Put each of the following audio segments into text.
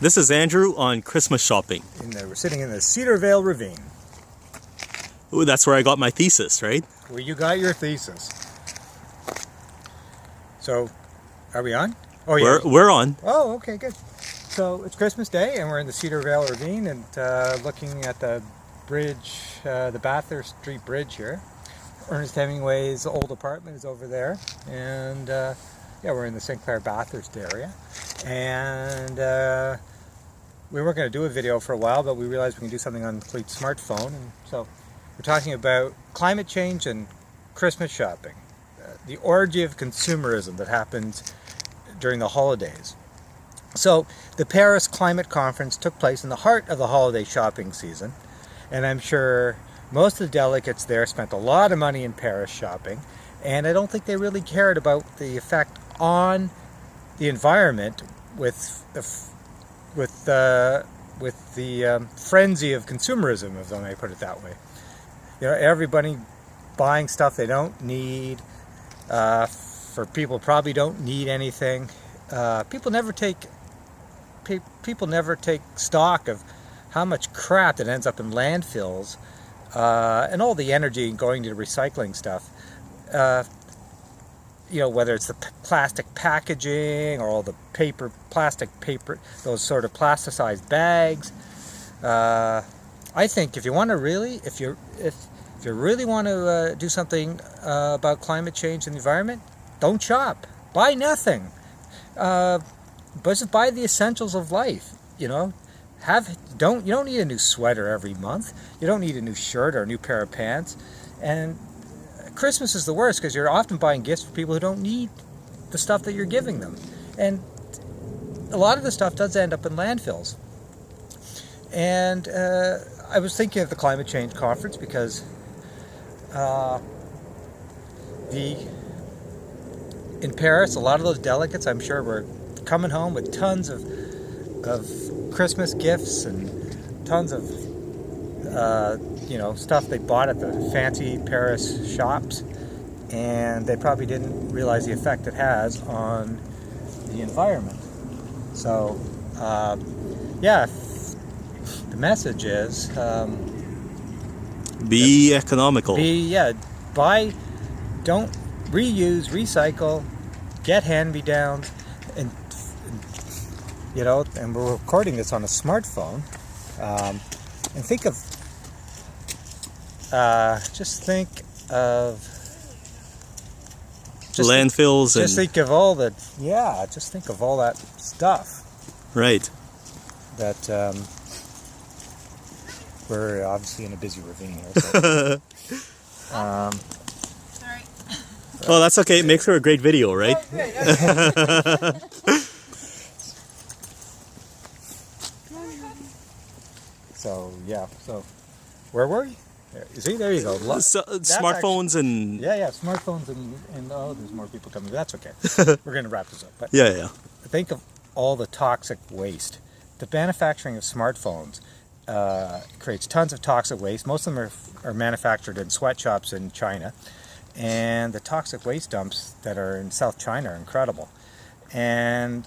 This is Andrew on Christmas shopping. We're sitting in the Cedarvale Ravine. Ooh, that's where I got my thesis, right? Where you got your thesis. So, are we on? Oh, yeah. We're on. Oh, okay, good. So, it's Christmas Day, and we're in the Cedarvale Ravine and looking at the bridge, the Bathurst Street Bridge here. Ernest Hemingway's old apartment is over there, and yeah, we're in the St. Clair Bathurst area. And we weren't going to do a video for a while, but we realized we can do something on Cleet's smartphone, and so we're talking about climate change and Christmas shopping, the orgy of consumerism that happens during the holidays. So the Paris Climate Conference took place in the heart of the holiday shopping season, and I'm sure most of the delegates there spent a lot of money in Paris shopping, and I don't think they really cared about the effect on the environment with the frenzy of consumerism, if I may put it that way. You know, everybody buying stuff they don't need. For people who probably don't need anything. People never take stock of how much crap that ends up in landfills, and all the energy going to recycling stuff. You know, whether it's the plastic packaging or all the plastic paper, those sort of plasticized bags. I think if you want to really, if you really want to do something about climate change and the environment, don't shop. Buy nothing. But just buy the essentials of life. You know, you don't need a new sweater every month. You don't need a new shirt or a new pair of pants. And Christmas is the worst because you're often buying gifts for people who don't need the stuff that you're giving them. And a lot of the stuff does end up in landfills. And I was thinking of the climate change conference because in Paris, a lot of those delegates, I'm sure, were coming home with tons of Christmas gifts and tons of you know, stuff they bought at the fancy Paris shops, and they probably didn't realize the effect it has on the environment. So yeah, the message is be economical. Buy, don't reuse, recycle, get hand-me-downs, and you know, and we're recording this on a smartphone, and think of landfills. Just think of all that. Yeah, just think of all that stuff. Right. That we're obviously in a busy ravine here. So. Sorry. Oh, that's okay. It makes for a great video, right? Oh, great. Okay. So yeah. So where were you? See, there you go. Smartphones and yeah, smartphones and oh, there's more people coming. But that's okay. We're going to wrap this up. But yeah. Think of all the toxic waste. The manufacturing of smartphones creates tons of toxic waste. Most of them are manufactured in sweatshops in China, and the toxic waste dumps that are in South China are incredible. And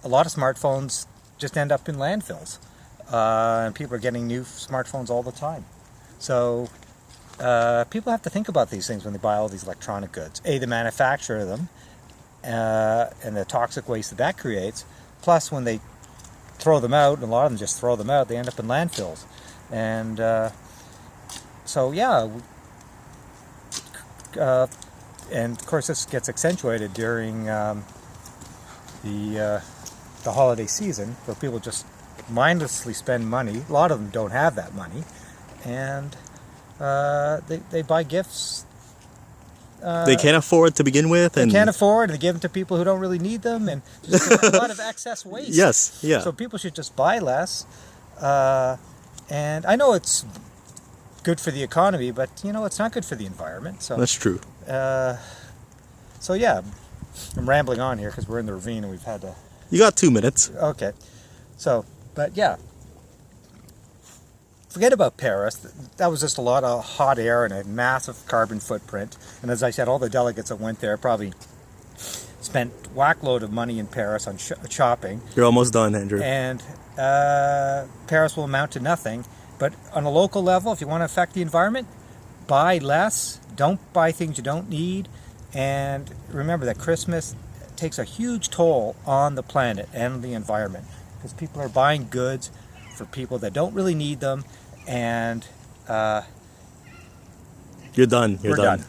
a lot of smartphones just end up in landfills, and people are getting new smartphones all the time. So people have to think about these things when they buy all these electronic goods. The manufacture of them and the toxic waste that creates, plus when they throw them out, and a lot of them just throw them out, they end up in landfills. And so yeah, and of course this gets accentuated during the holiday season, where people just mindlessly spend money. A lot of them don't have that money, and they buy gifts they can't afford to begin with, and they can't afford, and they give them to people who don't really need them, and just a lot of excess waste. Yes, yeah. So people should just buy less. And I know it's good for the economy, but you know, it's not good for the environment. So that's true. So yeah, I'm rambling on here because we're in the ravine and we've had to. You got 2 minutes. Okay. So, but yeah. Forget about Paris. That was just a lot of hot air and a massive carbon footprint. And as I said, all the delegates that went there probably spent whack-load of money in Paris on shopping. You're almost done, Andrew. And Paris will amount to nothing. But on a local level, if you want to affect the environment, buy less, don't buy things you don't need, and remember that Christmas takes a huge toll on the planet and the environment because people are buying goods for people that don't really need them, and You're done. we're done.